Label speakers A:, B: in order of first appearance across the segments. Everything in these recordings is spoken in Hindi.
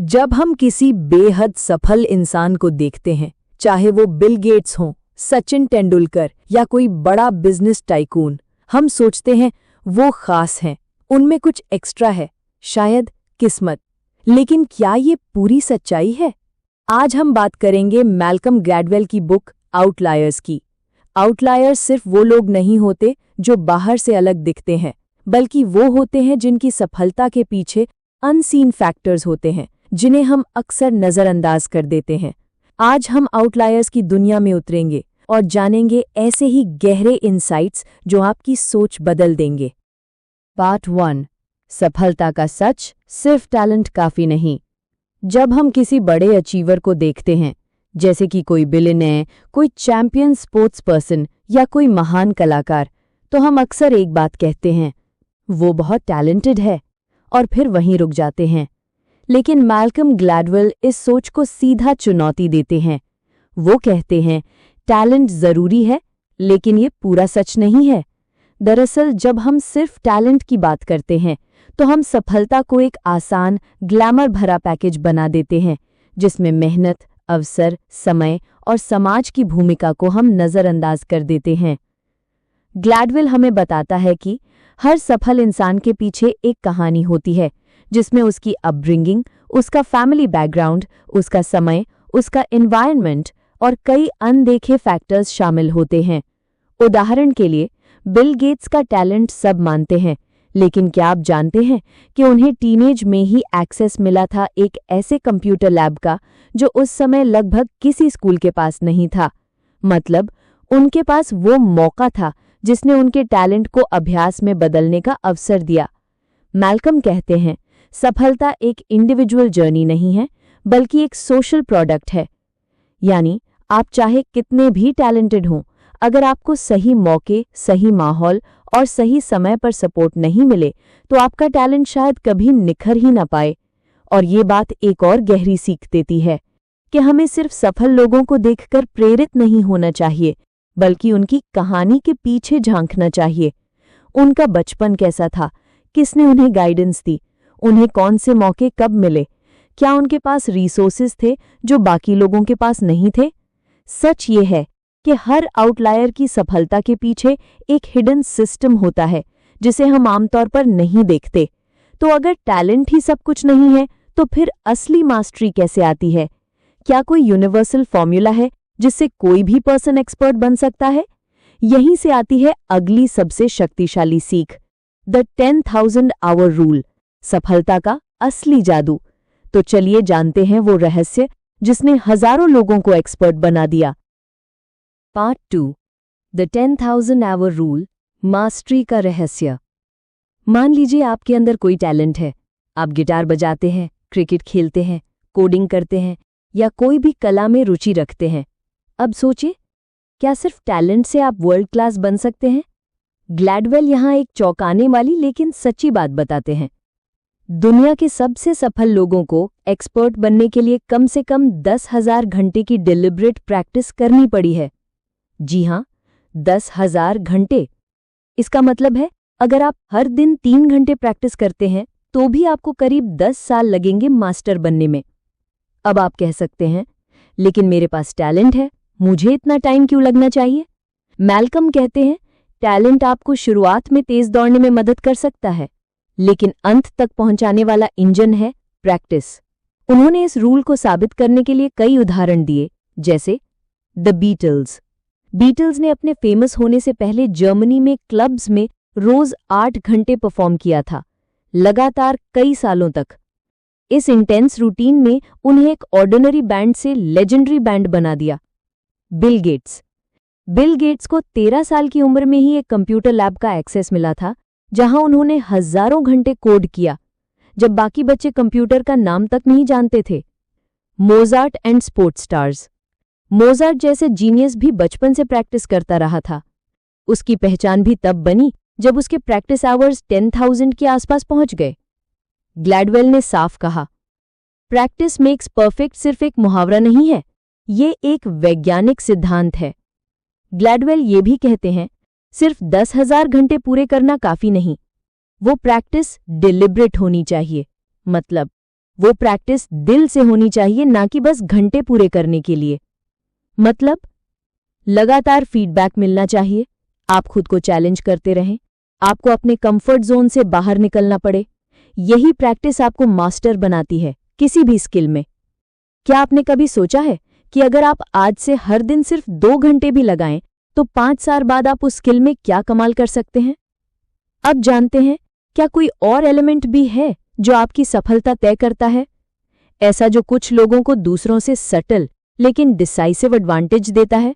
A: जब हम किसी बेहद सफल इंसान को देखते हैं, चाहे वो बिल गेट्स हों, सचिन तेंदुलकर या कोई बड़ा बिजनेस टाइकून, हम सोचते हैं वो खास हैं, उनमें कुछ एक्स्ट्रा है, शायद किस्मत। लेकिन क्या ये पूरी सच्चाई है? आज हम बात करेंगे मैल्कम ग्लैडवेल की बुक आउटलायर्स की। आउटलायर्स सिर्फ वो लोग नहीं होते जो बाहर से अलग दिखते हैं, बल्कि वो होते हैं जिनकी सफलता के पीछे अनसीन फैक्टर्स होते हैं, जिन्हें हम अक्सर नज़रअंदाज कर देते हैं। आज हम आउटलायर्स की दुनिया में उतरेंगे और जानेंगे ऐसे ही गहरे इनसाइट्स जो आपकी सोच बदल देंगे। पार्ट 1, सफलता का सच, सिर्फ टैलेंट काफ़ी नहीं। जब हम किसी बड़े अचीवर को देखते हैं, जैसे कि कोई बिलियनेयर, कोई चैंपियन स्पोर्ट्स पर्सन या कोई महान कलाकार, तो हम अक्सर एक बात कहते हैं, वो बहुत टैलेंटेड है, और फिर वहीं रुक जाते हैं। लेकिन मैल्कम ग्लैडवेल इस सोच को सीधा चुनौती देते हैं। वो कहते हैं, टैलेंट ज़रूरी है, लेकिन ये पूरा सच नहीं है। दरअसल जब हम सिर्फ टैलेंट की बात करते हैं, तो हम सफलता को एक आसान, ग्लैमर भरा पैकेज बना देते हैं, जिसमें मेहनत, अवसर, समय और समाज की भूमिका को हम नज़रअंदाज कर देते हैं। ग्लैडवेल हमें बताता है कि हर सफल इंसान के पीछे एक कहानी होती है, जिसमें उसकी अपब्रिंगिंग, उसका फैमिली बैकग्राउंड, उसका समय, उसका एनवायरनमेंट और कई अनदेखे फैक्टर्स शामिल होते हैं। उदाहरण के लिए, बिल गेट्स का टैलेंट सब मानते हैं, लेकिन क्या आप जानते हैं कि उन्हें टीनेज में ही एक्सेस मिला था एक ऐसे कंप्यूटर लैब का जो उस समय लगभग किसी स्कूल के पास नहीं था। मतलब उनके पास वो मौका था जिसने उनके टैलेंट को अभ्यास में बदलने का अवसर दिया। मैल्कम कहते हैं, सफलता एक इंडिविजुअल जर्नी नहीं है, बल्कि एक सोशल प्रोडक्ट है। यानी आप चाहे कितने भी टैलेंटेड हों, अगर आपको सही मौके, सही माहौल और सही समय पर सपोर्ट नहीं मिले, तो आपका टैलेंट शायद कभी निखर ही ना पाए। और ये बात एक और गहरी सीख देती है कि हमें सिर्फ सफल लोगों को देखकर प्रेरित नहीं होना चाहिए, बल्कि उनकी कहानी के पीछे झांकना चाहिए। उनका बचपन कैसा था, किसने उन्हें गाइडेंस दी, उन्हें कौन से मौके कब मिले, क्या उनके पास रिसोर्सेज थे जो बाकी लोगों के पास नहीं थे। सच ये है कि हर आउटलायर की सफलता के पीछे एक हिडन सिस्टम होता है, जिसे हम आमतौर पर नहीं देखते। तो अगर टैलेंट ही सब कुछ नहीं है, तो फिर असली मास्टरी कैसे आती है? क्या कोई यूनिवर्सल फॉर्मूला है जिससे कोई भी पर्सन एक्सपर्ट बन सकता है? यहीं से आती है अगली सबसे शक्तिशाली सीख, द 10,000 आवर रूल, सफलता का असली जादू। तो चलिए जानते हैं वो रहस्य जिसने हजारों लोगों को एक्सपर्ट बना दिया। Part 2, the 10,000 hour rule, mastery का रहस्य। मान लीजिए आपके अंदर कोई टैलेंट है, आप गिटार बजाते हैं, क्रिकेट खेलते हैं, कोडिंग करते हैं या कोई भी कला में रुचि रखते हैं। अब सोचिए, क्या सिर्फ टैलेंट से आप वर्ल्ड क्लास बन सकते हैं? ग्लैडवेल यहाँ एक चौंकाने वाली लेकिन सच्ची बात बताते हैं। दुनिया के सबसे सफल लोगों को एक्सपर्ट बनने के लिए कम से कम 10,000 घंटे की डिलिब्रेट प्रैक्टिस करनी पड़ी है। जी हाँ, 10,000 घंटे। इसका मतलब है, अगर आप हर दिन 3 घंटे प्रैक्टिस करते हैं, तो भी आपको करीब 10 साल लगेंगे मास्टर बनने में। अब आप कह सकते हैं, लेकिन मेरे पास टैलेंट है, मुझे इतना टाइम क्यों लगना चाहिए? मैल्कम कहते हैं, टैलेंट आपको शुरुआत में तेज दौड़ने में मदद कर सकता है, लेकिन अंत तक पहुंचाने वाला इंजन है प्रैक्टिस। उन्होंने इस रूल को साबित करने के लिए कई उदाहरण दिए, जैसे द बीटल्स। बीटल्स ने अपने फेमस होने से पहले जर्मनी में क्लब्स में रोज 8 घंटे परफॉर्म किया था, लगातार कई सालों तक। इस इंटेंस रूटीन ने उन्हें एक ऑर्डिनरी बैंड से लेजेंडरी बैंड बना दिया। बिल गेट्स को 13 साल की उम्र में ही एक कंप्यूटर लैब का एक्सेस मिला था, जहां उन्होंने हजारों घंटे कोड किया, जब बाकी बच्चे कंप्यूटर का नाम तक नहीं जानते थे। Mozart and sports stars. Mozart जैसे जीनियस भी बचपन से प्रैक्टिस करता रहा था। उसकी पहचान भी तब बनी जब उसके प्रैक्टिस आवर्स 10,000 के आसपास पहुंच गए। ग्लैडवेल ने साफ कहा, प्रैक्टिस मेक्स परफेक्ट सिर्फ एक मुहावरा नहीं है, ये एक वैज्ञानिक सिद्धांत है। ग्लैडवेल ये भी कहते हैं, सिर्फ 10,000 घंटे पूरे करना काफी नहीं, वो प्रैक्टिस डिलिब्रेट होनी चाहिए। मतलब वो प्रैक्टिस दिल से होनी चाहिए, ना कि बस घंटे पूरे करने के लिए। मतलब लगातार फीडबैक मिलना चाहिए, आप खुद को चैलेंज करते रहें, आपको अपने कंफर्ट जोन से बाहर निकलना पड़े। यही प्रैक्टिस आपको मास्टर बनाती है किसी भी स्किल में। क्या आपने कभी सोचा है कि अगर आप आज से हर दिन सिर्फ 2 घंटे भी लगाएं तो 5 साल बाद आप उस स्किल में क्या कमाल कर सकते हैं? अब जानते हैं क्या कोई और एलिमेंट भी है जो आपकी सफलता तय करता है, ऐसा जो कुछ लोगों को दूसरों से सटल लेकिन डिसाइसिव एडवांटेज देता है।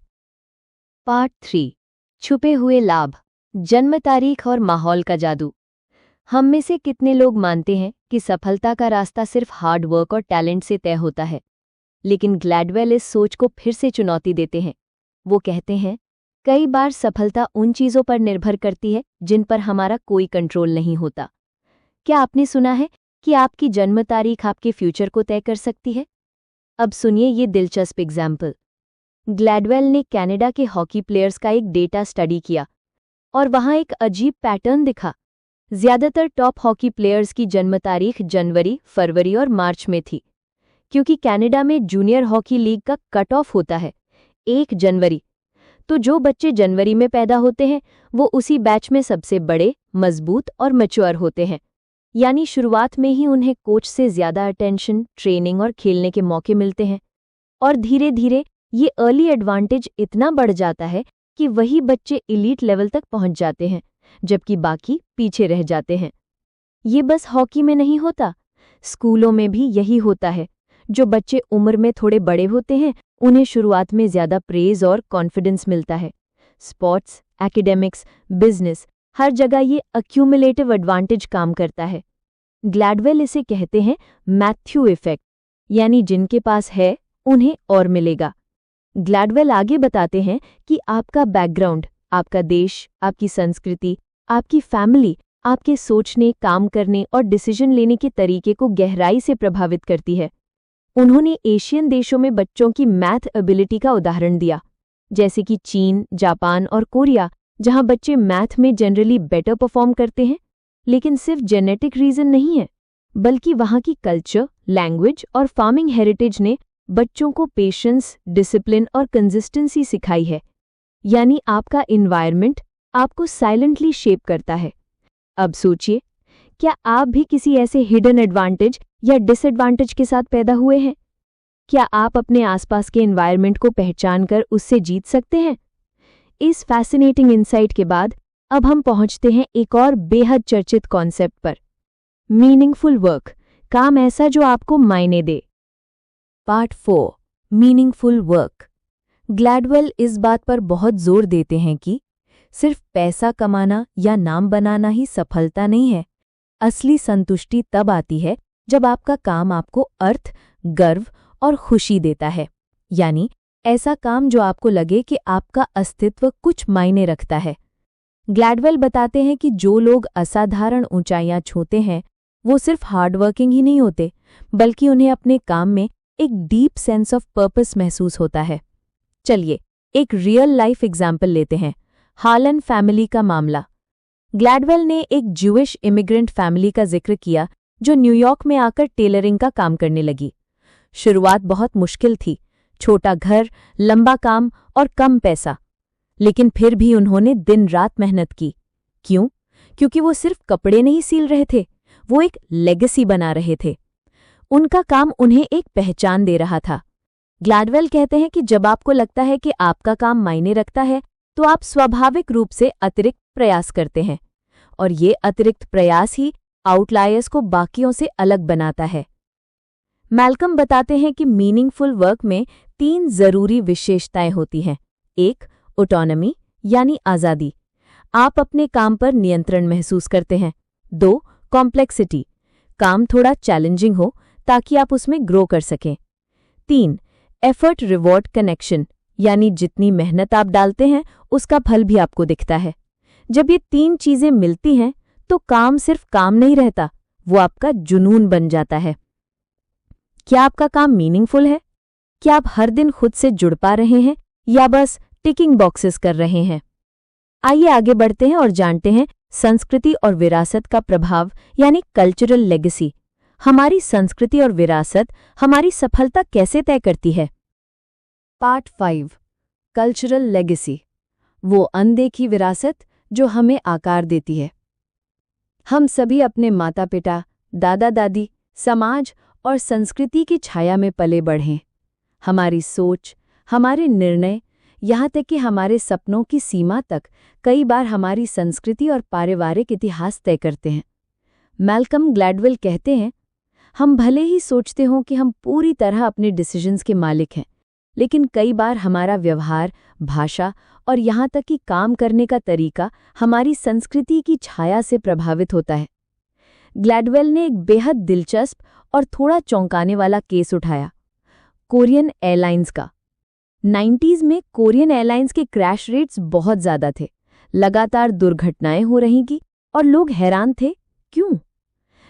B: पार्ट 3, छुपे हुए लाभ, जन्म तारीख और माहौल का जादू। हम में से कितने लोग मानते हैं कि सफलता का रास्ता सिर्फ हार्ड वर्क और टैलेंट से तय होता है? लेकिन ग्लैडवेल इस सोच को फिर से चुनौती देते हैं। वो कहते हैं, कई बार सफलता उन चीज़ों पर निर्भर करती है जिन पर हमारा कोई कंट्रोल नहीं होता। क्या आपने सुना है कि आपकी जन्म तारीख आपके फ्यूचर को तय कर सकती है? अब सुनिए ये दिलचस्प एग्जाम्पल। ग्लैडवेल ने कनाडा के हॉकी प्लेयर्स का एक डेटा स्टडी किया और वहां एक अजीब पैटर्न दिखा। ज्यादातर टॉप हॉकी प्लेयर्स की जन्म तारीख जनवरी, फरवरी और मार्च में थी, क्योंकि कनाडा में जूनियर हॉकी लीग का कट ऑफ होता है 1 जनवरी। तो जो बच्चे जनवरी में पैदा होते हैं वो उसी बैच में सबसे बड़े, मजबूत और मैच्योर होते हैं। यानी शुरुआत में ही उन्हें कोच से ज्यादा अटेंशन, ट्रेनिंग और खेलने के मौके मिलते हैं। और धीरे धीरे ये अर्ली एडवांटेज इतना बढ़ जाता है कि वही बच्चे एलीट लेवल तक पहुंच जाते हैं, जबकि बाकी पीछे रह जाते हैं। ये बस हॉकी में नहीं होता, स्कूलों में भी यही होता है। जो बच्चे उम्र में थोड़े बड़े होते हैं उन्हें शुरुआत में ज्यादा प्रेज और कॉन्फिडेंस मिलता है। स्पोर्ट्स, एकेडेमिक्स, बिजनेस, हर जगह ये अक्यूमुलेटिव एडवांटेज काम करता है। ग्लैडवेल इसे कहते हैं मैथ्यू इफेक्ट, यानी जिनके पास है उन्हें और मिलेगा। ग्लैडवेल आगे बताते हैं कि आपका बैकग्राउंड, आपका देश, आपकी संस्कृति, आपकी फैमिली आपके सोचने, काम करने और डिसीजन लेने के तरीके को गहराई से प्रभावित करती है। उन्होंने एशियन देशों में बच्चों की मैथ एबिलिटी का उदाहरण दिया, जैसे कि चीन, जापान और कोरिया, जहां बच्चे मैथ में जनरली बेटर परफॉर्म करते हैं। लेकिन सिर्फ जेनेटिक रीजन नहीं है, बल्कि वहां की कल्चर, लैंग्वेज और फार्मिंग हेरिटेज ने बच्चों को पेशेंस, डिसिप्लिन और कंसिस्टेंसी सिखाई है। यानी आपका इन्वायरमेंट आपको साइलेंटली शेप करता है। अब सोचिए, क्या आप भी किसी ऐसे हिडन एडवांटेज या डिसएडवांटेज के साथ पैदा हुए हैं? क्या आप अपने आसपास के एनवायरनमेंट को पहचानकर उससे जीत सकते हैं? इस फैसिनेटिंग इंसाइट के बाद अब हम पहुंचते हैं एक और बेहद चर्चित कॉन्सेप्ट पर, मीनिंगफुल वर्क, काम ऐसा जो आपको मायने दे। Part 4, meaningful work. ग्लैडवेल इस बात पर बहुत जोर देते हैं कि सिर्फ पैसा कमाना या नाम बनाना ही सफलता नहीं है। असली संतुष्टि तब आती है जब आपका काम आपको अर्थ, गर्व और खुशी देता है। यानी ऐसा काम जो आपको लगे कि आपका अस्तित्व कुछ मायने रखता है। ग्लैडवेल बताते हैं कि जो लोग असाधारण ऊंचाइयां छूते हैं वो सिर्फ हार्डवर्किंग ही नहीं होते, बल्कि उन्हें अपने काम में एक डीप सेंस ऑफ पर्पस महसूस होता है। चलिए एक रियल लाइफ एग्जाम्पल लेते हैं, हालन फैमिली का मामला। ग्लैडवेल ने एक ज्यूइश इमिग्रेंट फैमिली का जिक्र किया जो न्यूयॉर्क में आकर टेलरिंग का काम करने लगी। शुरुआत बहुत मुश्किल थी, छोटा घर, लंबा काम और कम पैसा। लेकिन फिर भी उन्होंने दिन रात मेहनत की। क्यों? क्योंकि वो सिर्फ कपड़े नहीं सील रहे थे, वो एक लेगेसी बना रहे थे। उनका काम उन्हें एक पहचान दे रहा था। ग्लैडवेल कहते हैं कि जब आपको लगता है कि आपका काम मायने रखता है तो आप स्वाभाविक रूप से अतिरिक्त प्रयास करते हैं, और ये अतिरिक्त प्रयास ही आउटलायर्स को बाकियों से अलग बनाता है। मैल्कम बताते हैं कि मीनिंगफुल वर्क में 3 जरूरी विशेषताएं होती हैं। 1, ऑटोनॉमी यानी आज़ादी, आप अपने काम पर नियंत्रण महसूस करते हैं। 2, कॉम्प्लेक्सिटी, काम थोड़ा चैलेंजिंग हो ताकि आप उसमें ग्रो कर सकें। 3, एफर्ट रिवॉर्ड कनेक्शन, यानी जितनी मेहनत आप डालते हैं उसका फल भी आपको दिखता है। जब ये 3 चीजें मिलती हैं तो काम सिर्फ काम नहीं रहता, वो आपका जुनून बन जाता है। क्या आपका काम मीनिंगफुल है? क्या आप हर दिन खुद से जुड़ पा रहे हैं या बस टिकिंग बॉक्सेस कर रहे हैं? आइए आगे बढ़ते हैं और जानते हैं संस्कृति और विरासत का प्रभाव यानी कल्चरल लेगेसी।
A: हमारी संस्कृति और विरासत हमारी सफलता कैसे तय करती है? पार्ट 5 कल्चरल लेगेसी, वो अनदेखी विरासत जो हमें आकार देती है। हम सभी अपने माता पिता, दादा दादी, समाज और संस्कृति की छाया में पले बढ़े। हमारी सोच, हमारे निर्णय, यहाँ तक कि हमारे सपनों की सीमा तक कई बार हमारी संस्कृति और पारिवारिक इतिहास तय करते हैं। मैल्कम ग्लैडवेल कहते हैं, हम भले ही सोचते हों कि हम पूरी तरह अपने डिसीजंस के मालिक हैं, लेकिन कई बार हमारा व्यवहार, भाषा और यहाँ तक कि काम करने का तरीका हमारी संस्कृति की छाया से प्रभावित होता है। ग्लैडवेल ने एक बेहद दिलचस्प और थोड़ा चौंकाने वाला केस उठाया, कोरियन एयरलाइंस का। 90s में कोरियन एयरलाइंस के क्रैश रेट्स बहुत ज़्यादा थे, लगातार दुर्घटनाएं हो रही थीं और लोग हैरान थे, क्यों?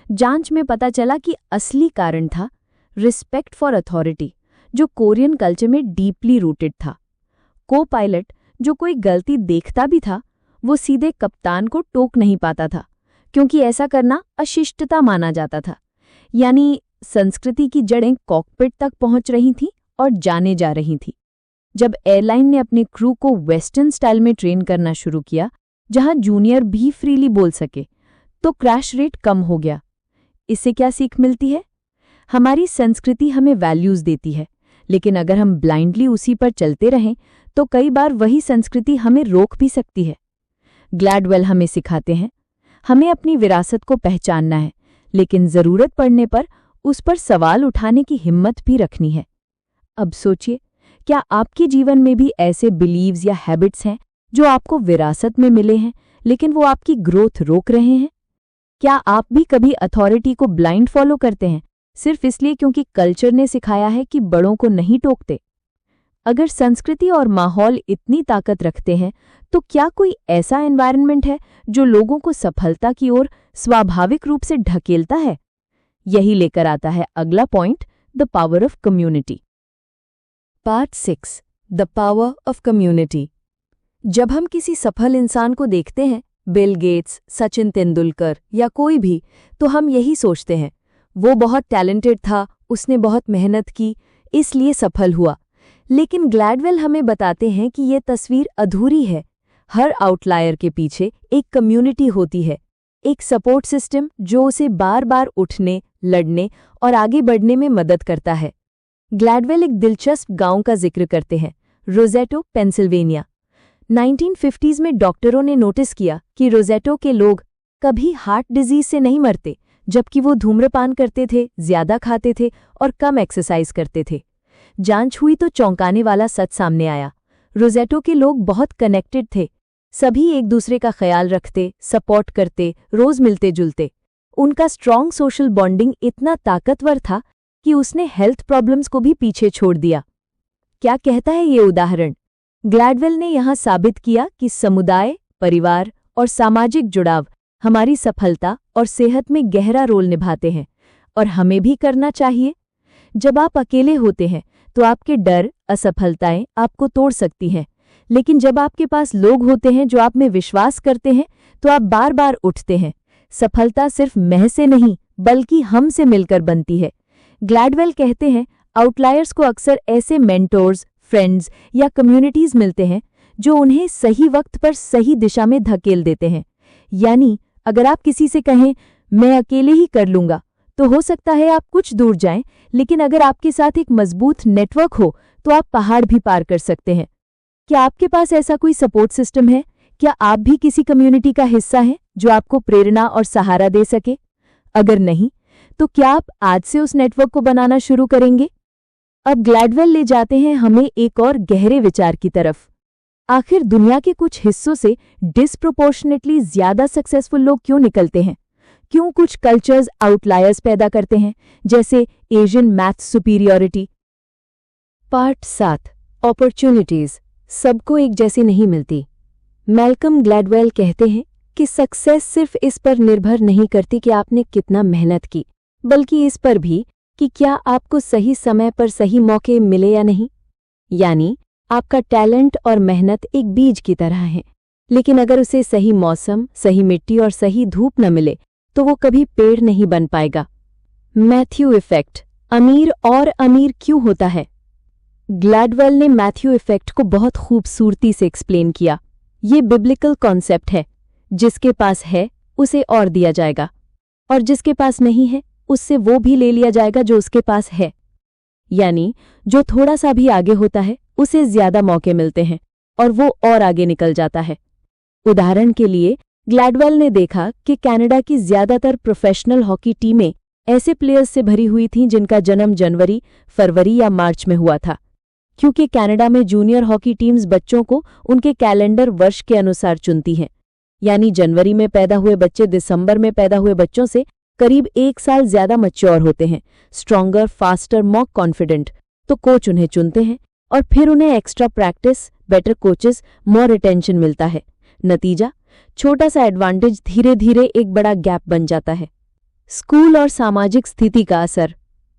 A: जांच में पता चला कि असली कारण था रिस्पेक्ट फॉर अथॉरिटी, जो कोरियन कल्चर में डीपली रूटेड था। को पायलट, जो कोई गलती देखता भी था, वो सीधे कप्तान को टोक नहीं पाता था, क्योंकि ऐसा करना अशिष्टता माना जाता था। यानी संस्कृति की जड़ें कॉकपिट तक पहुंच रही थीं और जाने जा रही थीं। जब एयरलाइन ने अपने क्रू को वेस्टर्न स्टाइल में ट्रेन करना शुरू किया, जहां जूनियर भी फ्रीली बोल सके, तो क्रैश रेट कम हो गया। इससे क्या सीख मिलती है? हमारी संस्कृति हमें वैल्यूज देती है, लेकिन अगर हम ब्लाइंडली उसी पर चलते रहें तो कई बार वही संस्कृति हमें रोक भी सकती है। ग्लैडवेल हमें सिखाते हैं, हमें अपनी विरासत को पहचानना है, लेकिन जरूरत पड़ने पर उस पर सवाल उठाने की हिम्मत भी रखनी है। अब सोचिए, क्या आपके जीवन में भी ऐसे बिलीव्स या हैबिट्स हैं जो आपको विरासत में मिले हैं, लेकिन वो आपकी ग्रोथ रोक रहे हैं? क्या आप भी कभी अथॉरिटी को ब्लाइंड फॉलो करते हैं, सिर्फ इसलिए क्योंकि कल्चर ने सिखाया है कि बड़ों को नहीं टोकते? अगर संस्कृति और माहौल इतनी ताकत रखते हैं, तो क्या कोई ऐसा एनवायरनमेंट है जो लोगों को सफलता की ओर स्वाभाविक रूप से ढकेलता है? यही लेकर आता है अगला point, the power of community. Part 6 the power of community. जब हम किसी सफल इंसान को देखते हैं, बिल गेट्स, सचिन तेंदुलकर या कोई भी, तो हम यही सोचते हैं, वो बहुत टैलेंटेड था, उसने बहुत मेहनत की, इसलिए सफल हुआ। लेकिन ग्लैडवेल हमें बताते हैं कि ये तस्वीर अधूरी है। हर आउटलायर के पीछे एक कम्युनिटी होती है, एक सपोर्ट सिस्टम जो उसे बार बार उठने, लड़ने और आगे बढ़ने में मदद करता है। ग्लैडवेल एक दिलचस्प गांव का जिक्र करते हैं, रोज़ेटो, पेंसिल्वेनिया। 1950s में डॉक्टरों ने नोटिस किया कि रोज़ेटो के लोग कभी हार्ट डिजीज से नहीं मरते, जबकि वो धूम्रपान करते थे, ज्यादा खाते थे और कम एक्सरसाइज करते थे। जांच हुई तो चौंकाने वाला सच सामने आया। रोज़ेटो के लोग बहुत कनेक्टेड थे, सभी एक दूसरे का ख्याल रखते, सपोर्ट करते, रोज मिलते जुलते। उनका स्ट्रॉन्ग सोशल बॉन्डिंग इतना ताकतवर था कि उसने हेल्थ प्रॉब्लम्स को भी पीछे छोड़ दिया। क्या कहता है ये उदाहरण? ग्लैडवेल ने यहाँ साबित किया कि समुदाय, परिवार और सामाजिक जुड़ाव हमारी सफलता और सेहत में गहरा रोल निभाते हैं, और हमें भी करना चाहिए। जब आप अकेले होते हैं तो आपके डर, असफलताएं आपको तोड़ सकती हैं, लेकिन जब आपके पास लोग होते हैं जो आप में विश्वास करते हैं, तो आप बार बार उठते हैं। सफलता सिर्फ मैं से नहीं, बल्कि हम से मिलकर बनती है। ग्लैडवेल कहते हैं, आउटलायर्स को अक्सर ऐसे मेंटोर्स, फ्रेंड्स या कम्युनिटीज मिलते हैं जो उन्हें सही वक्त पर सही दिशा में धकेल देते हैं। यानी अगर आप किसी से कहें, मैं अकेले ही कर लूंगा, तो हो सकता है आप कुछ दूर जाएं, लेकिन अगर आपके साथ एक मजबूत नेटवर्क हो तो आप पहाड़ भी पार कर सकते हैं। क्या आपके पास ऐसा कोई सपोर्ट सिस्टम है? क्या आप भी किसी कम्युनिटी का हिस्सा हैं जो आपको प्रेरणा और सहारा दे सके? अगर नहीं, तो क्या आप आज से उस नेटवर्क को बनाना शुरू करेंगे? अब ग्लैडवेल ले जाते हैं हमें एक और गहरे विचार की तरफ। आखिर दुनिया के कुछ हिस्सों से डिस्प्रोपोर्शनेटली ज्यादा सक्सेसफुल लोग क्यों निकलते हैं? क्यों कुछ कल्चर्स आउटलायर्स पैदा करते हैं, जैसे Asian math superiority? Part 7 opportunities सबको एक जैसी नहीं मिलती। मैल्कम ग्लैडवेल कहते हैं कि सक्सेस सिर्फ इस पर निर्भर नहीं करती कि आपने कितना मेहनत की, बल्कि इस पर भी कि क्या आपको सही समय पर सही मौके मिले या नहीं। यानी आपका टैलेंट और मेहनत एक बीज की तरह है, लेकिन अगर उसे सही मौसम, सही मिट्टी और सही धूप न मिले तो वो कभी पेड़ नहीं बन पाएगा। मैथ्यू इफेक्ट, अमीर और अमीर क्यों होता है? ग्लैडवेल ने मैथ्यू इफेक्ट को बहुत खूबसूरती से एक्सप्लेन किया। ये बिब्लिकल कॉन्सेप्ट है, जिसके पास है उसे और दिया जाएगा, और जिसके पास नहीं है उससे वो भी ले लिया जाएगा जो उसके पास है। यानी जो थोड़ा सा भी आगे होता है उसे ज्यादा मौके मिलते हैं और वो और आगे निकल जाता है। उदाहरण के लिए ग्लैडवेल ने देखा कि कनाडा की ज्यादातर प्रोफेशनल हॉकी टीमें ऐसे प्लेयर्स से भरी हुई थीं जिनका जन्म जनवरी, फरवरी या मार्च में हुआ था, क्योंकि कनाडा में जूनियर हॉकी टीम्स बच्चों को उनके कैलेंडर वर्ष के अनुसार चुनती हैं। यानी जनवरी में पैदा हुए बच्चे दिसंबर में पैदा हुए बच्चों से करीब 1 साल ज्यादा मैच्योर होते हैं, स्ट्रॉन्गर, फास्टर, मोर कॉन्फिडेंट। तो कोच उन्हें चुनते हैं और फिर उन्हें extra practice, better coaches, more attention मिलता है। नतीजा, छोटा सा एडवांटेज धीरे धीरे एक बड़ा गैप बन जाता है। स्कूल और सामाजिक स्थिति का असर।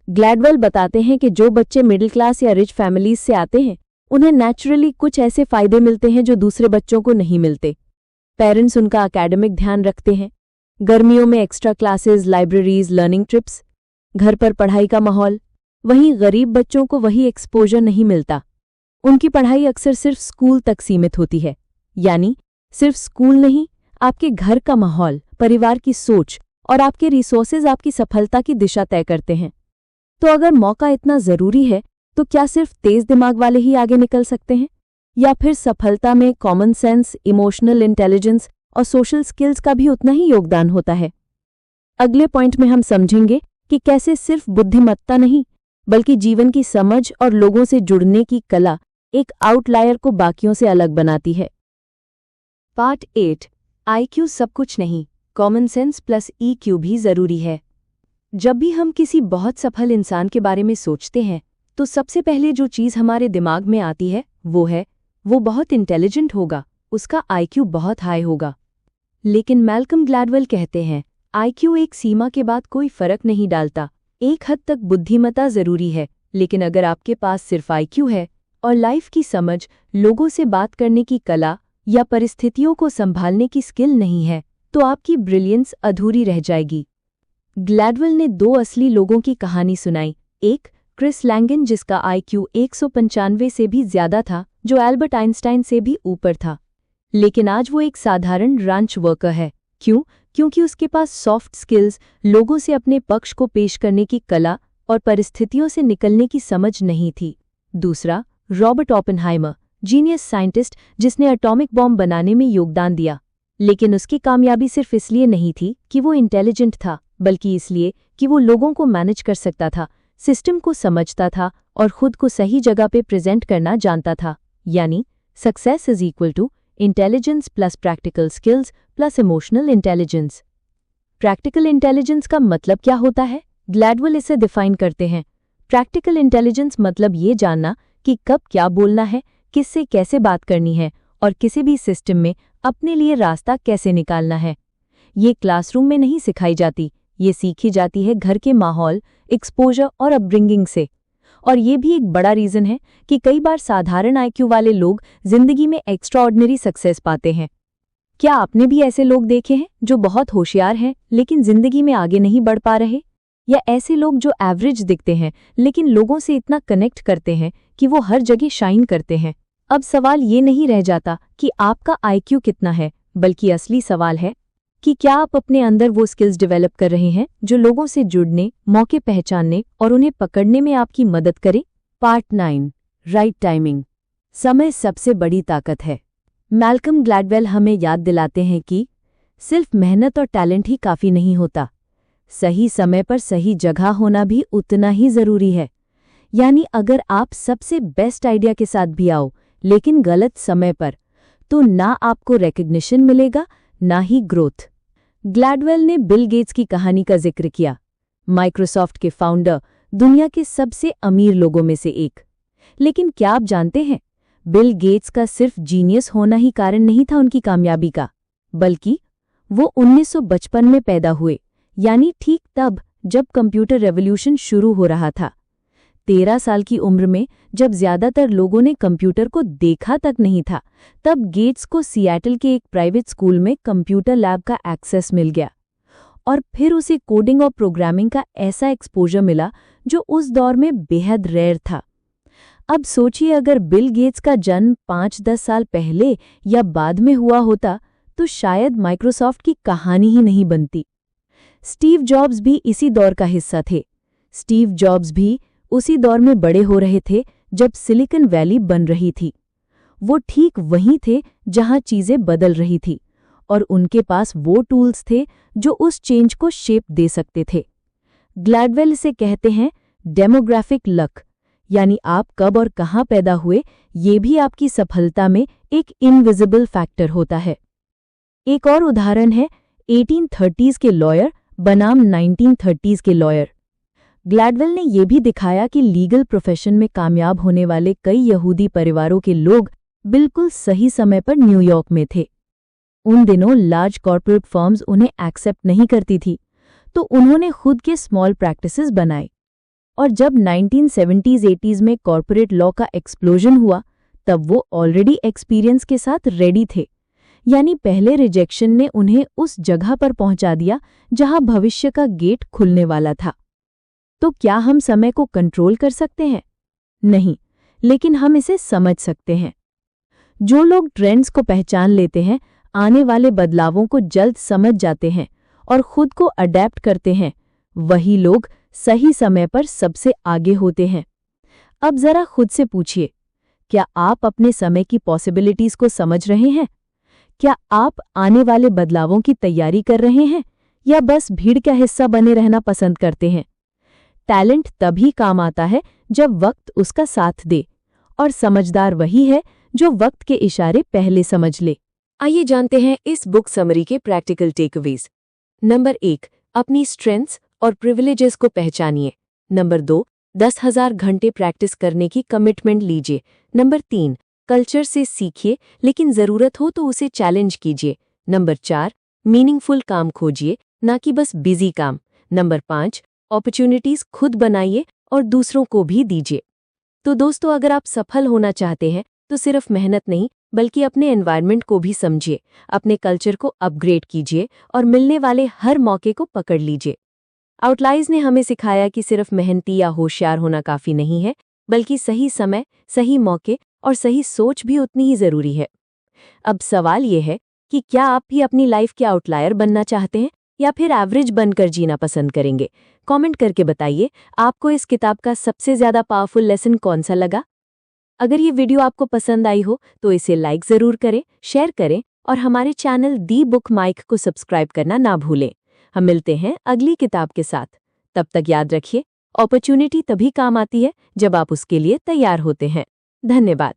A: ग्लैडवेल बताते हैं कि जो बच्चे मिडिल क्लास या रिच फैमिलीज से आते हैं उन्हें नेचुरली कुछ ऐसे फायदे मिलते हैं जो दूसरे बच्चों को नहीं मिलते। पेरेंट्स उनका एकेडमिक ध्यान रखते हैं, गर्मियों में extra classes, libraries, learning trips, घर पर पढ़ाई का माहौल। वहीं गरीब बच्चों को वही एक्सपोजर नहीं मिलता। उनकी पढ़ाई अक्सर सिर्फ स्कूल तक सीमित होती है। यानी सिर्फ स्कूल नहीं, आपके घर का माहौल, परिवार की सोच और आपके रिसोर्सेज आपकी सफलता की दिशा तय करते हैं। तो अगर मौका इतना जरूरी है तो क्या सिर्फ तेज दिमाग वाले ही आगे निकल सकते हैं, या फिर सफलता में कॉमन सेंस, इमोशनल इंटेलिजेंस और सोशल स्किल्स का भी उतना ही योगदान होता है? अगले पॉइंट में हम समझेंगे कि कैसे सिर्फ बुद्धिमत्ता नहीं बल्कि जीवन की समझ और लोगों से जुड़ने की कला एक आउटलायर को बाकियों से अलग बनाती है।
B: पार्ट 8, आईक्यू सब कुछ नहीं, कॉमन सेंस प्लस ईक्यू भी जरूरी है। जब भी हम किसी बहुत सफल इंसान के बारे में सोचते हैं तो सबसे पहले जो चीज़ हमारे दिमाग में आती है वो बहुत इंटेलिजेंट होगा, उसका आईक्यू बहुत हाई होगा। लेकिन मैल्कम ग्लैडवेल कहते हैं आईक्यू एक सीमा के बाद कोई फर्क नहीं डालता। एक हद तक बुद्धिमत्ता जरूरी है, लेकिन अगर आपके पास सिर्फ आईक्यू है और लाइफ की समझ, लोगों से बात करने की कला या परिस्थितियों को संभालने की स्किल नहीं है तो आपकी ब्रिलियंस अधूरी रह जाएगी। ग्लैडवेल ने 2 असली लोगों की कहानी सुनाई। एक, क्रिस लैंगन, जिसका आईक्यू 195 से भी ज्यादा था, जो एल्बर्ट आइंस्टाइन से भी ऊपर था। लेकिन आज वो एक साधारण रांच वर्कर है। क्यों? क्योंकि उसके पास सॉफ्ट स्किल्स, लोगों से अपने पक्ष को पेश करने की कला और परिस्थितियों से निकलने की समझ नहीं थी। दूसरा, रॉबर्ट ओपेनहाइमर, जीनियस साइंटिस्ट जिसने एटॉमिक बॉम्ब बनाने में योगदान दिया। लेकिन उसकी कामयाबी सिर्फ इसलिए नहीं थी कि वो इंटेलिजेंट था, बल्कि इसलिए कि वो लोगों को मैनेज कर सकता था, सिस्टम को समझता था और खुद को सही जगह पे प्रेजेंट करना जानता था। यानी success is equal to intelligence plus practical skills plus emotional intelligence. Practical intelligence का मतलब क्या होता है? ग्लैडवेल इसे डिफाइन करते हैं। प्रैक्टिकल इंटेलिजेंस मतलब ये जानना कि कब क्या बोलना है, किससे कैसे बात करनी है और किसी भी सिस्टम में अपने लिए रास्ता कैसे निकालना है। ये क्लासरूम में नहीं सिखाई जाती, ये सीखी जाती है घर के माहौल, एक्सपोजर और अपब्रिंगिंग से। और ये भी एक बड़ा रीजन है कि कई बार साधारण आईक्यू वाले लोग जिंदगी में एक्स्ट्राऑर्डिनरी सक्सेस पाते हैं। क्या आपने भी ऐसे लोग देखे हैं जो बहुत होशियार हैं लेकिन जिंदगी में आगे नहीं बढ़ पा रहे? या ऐसे लोग जो एवरेज दिखते हैं लेकिन लोगों से इतना कनेक्ट करते हैं कि वो हर जगह शाइन करते हैं? अब सवाल ये नहीं रह जाता कि आपका आईक्यू कितना है, बल्कि असली सवाल है कि क्या आप अपने अंदर वो स्किल्स डेवलप कर रहे हैं जो लोगों से जुड़ने, मौके पहचानने और उन्हें पकड़ने में आपकी मदद करे। Part 9, right timing. समय सबसे बड़ी ताकत है। मैल्कम ग्लैडवेल हमें याद दिलाते हैं कि सिर्फ मेहनत और टैलेंट ही काफ़ी नहीं होता, सही समय पर सही जगह होना भी उतना ही ज़रूरी है। यानी अगर आप सबसे बेस्ट आइडिया के साथ भी आओ लेकिन गलत समय पर, तो ना आपको रिकग्निशन मिलेगा ना ही ग्रोथ। ग्लैडवेल ने बिल गेट्स की कहानी का जिक्र किया। माइक्रोसॉफ्ट के फाउंडर, दुनिया के सबसे अमीर लोगों में से एक। लेकिन क्या आप जानते हैं, बिल गेट्स का सिर्फ जीनियस होना ही कारण नहीं था उनकी कामयाबी का, बल्कि वो 1955 में पैदा हुए, यानी ठीक तब जब कंप्यूटर रेवोल्यूशन शुरू हो रहा था। 13 साल की उम्र में जब ज्यादातर लोगों ने कंप्यूटर को देखा तक नहीं था, तब गेट्स को सिएटल के एक प्राइवेट स्कूल में कंप्यूटर लैब का एक्सेस मिल गया।
A: और फिर उसे कोडिंग और प्रोग्रामिंग का ऐसा एक्सपोजर मिला जो उस दौर में बेहद रेयर था। अब सोचिए, अगर बिल गेट्स का जन्म 5-10 साल पहले या बाद में हुआ होता तो शायद माइक्रोसॉफ्ट की कहानी ही नहीं बनती। स्टीव जॉब्स भी इसी दौर का हिस्सा थे। स्टीव जॉब्स भी उसी दौर में बड़े हो रहे थे जब सिलिकॉन वैली बन रही थी। वो ठीक वहीं थे जहां चीजें बदल रही थी और उनके पास वो टूल्स थे जो उस चेंज को शेप दे सकते थे। ग्लैडवेल इसे कहते हैं डेमोग्राफिक लक, यानी आप कब और कहां पैदा हुए ये भी आपकी सफलता में एक इनविजिबल फैक्टर होता है। एक और उदाहरण है 1830s के लॉयर बनाम 1930s के लॉयर। ग्लैडवेल ने यह भी दिखाया कि लीगल प्रोफेशन में कामयाब होने वाले कई यहूदी परिवारों के लोग बिल्कुल सही समय पर न्यूयॉर्क में थे। उन दिनों लार्ज कॉर्पोरेट फर्म्स उन्हें एक्सेप्ट नहीं करती थी, तो उन्होंने खुद के स्मॉल प्रैक्टिसेस बनाए। और जब 1970s-80s में कॉर्पोरेट लॉ का एक्सप्लोजन हुआ, तब वो ऑलरेडी एक्सपीरियंस के साथ रेडी थे। यानी पहले रिजेक्शन ने उन्हें उस जगह पर पहुंचा दिया जहां भविष्य का गेट खुलने वाला था। तो क्या हम समय को कंट्रोल कर सकते हैं? नहीं, लेकिन हम इसे समझ सकते हैं। जो लोग ट्रेंड्स को पहचान लेते हैं, आने वाले बदलावों को जल्द समझ जाते हैं और खुद को अडेप्ट करते हैं, वही लोग सही समय पर सबसे आगे होते हैं। अब जरा खुद से पूछिए, क्या आप अपने समय की पॉसिबिलिटीज को समझ रहे हैं? क्या आप आने वाले बदलावों की तैयारी कर रहे हैं या बस भीड़ का हिस्सा बने रहना पसंद करते हैं? टैलेंट तभी काम आता है जब वक्त उसका साथ दे, और समझदार वही है जो वक्त के इशारे पहले समझ ले।
B: आइए जानते हैं इस बुक समरी के प्रैक्टिकल टेकअवेज। नंबर 1, अपनी स्ट्रेंथ्स और प्रिविलेजेस को पहचानिए। नंबर 2, 10,000 घंटे प्रैक्टिस करने की कमिटमेंट लीजिए। नंबर 3, कल्चर से सीखिए, लेकिन जरूरत हो तो उसे चैलेंज कीजिए। नंबर 4, मीनिंगफुल काम खोजिए, ना कि बस बिजी काम। नंबर 5, अपॉर्चुनिटीज खुद बनाइए और दूसरों को भी दीजिए। तो दोस्तों, अगर आप सफल होना चाहते हैं तो सिर्फ मेहनत नहीं, बल्कि अपने एनवायरनमेंट को भी समझिए, अपने कल्चर को अपग्रेड कीजिए और मिलने वाले हर मौके को पकड़ लीजिए। आउटलाइज ने हमें सिखाया कि सिर्फ मेहनती या होशियार होना काफी नहीं है, बल्कि सही समय, सही मौके और सही सोच भी उतनी ही जरूरी है। अब सवाल यह है कि क्या आप भी अपनी लाइफ के आउटलायर बनना चाहते हैं या फिर एवरेज बनकर जीना पसंद करेंगे? कमेंट करके बताइए, आपको इस किताब का सबसे ज्यादा पावरफुल लेसन कौन सा लगा? अगर ये वीडियो आपको पसंद आई हो तो इसे लाइक जरूर करें, शेयर करें और हमारे चैनल दी बुक माइक को सब्सक्राइब करना ना भूलें। हम मिलते हैं अगली किताब के साथ। तब तक याद रखिए, अपॉर्चुनिटी तभी काम आती है जब आप उसके लिए तैयार होते हैं। धन्यवाद।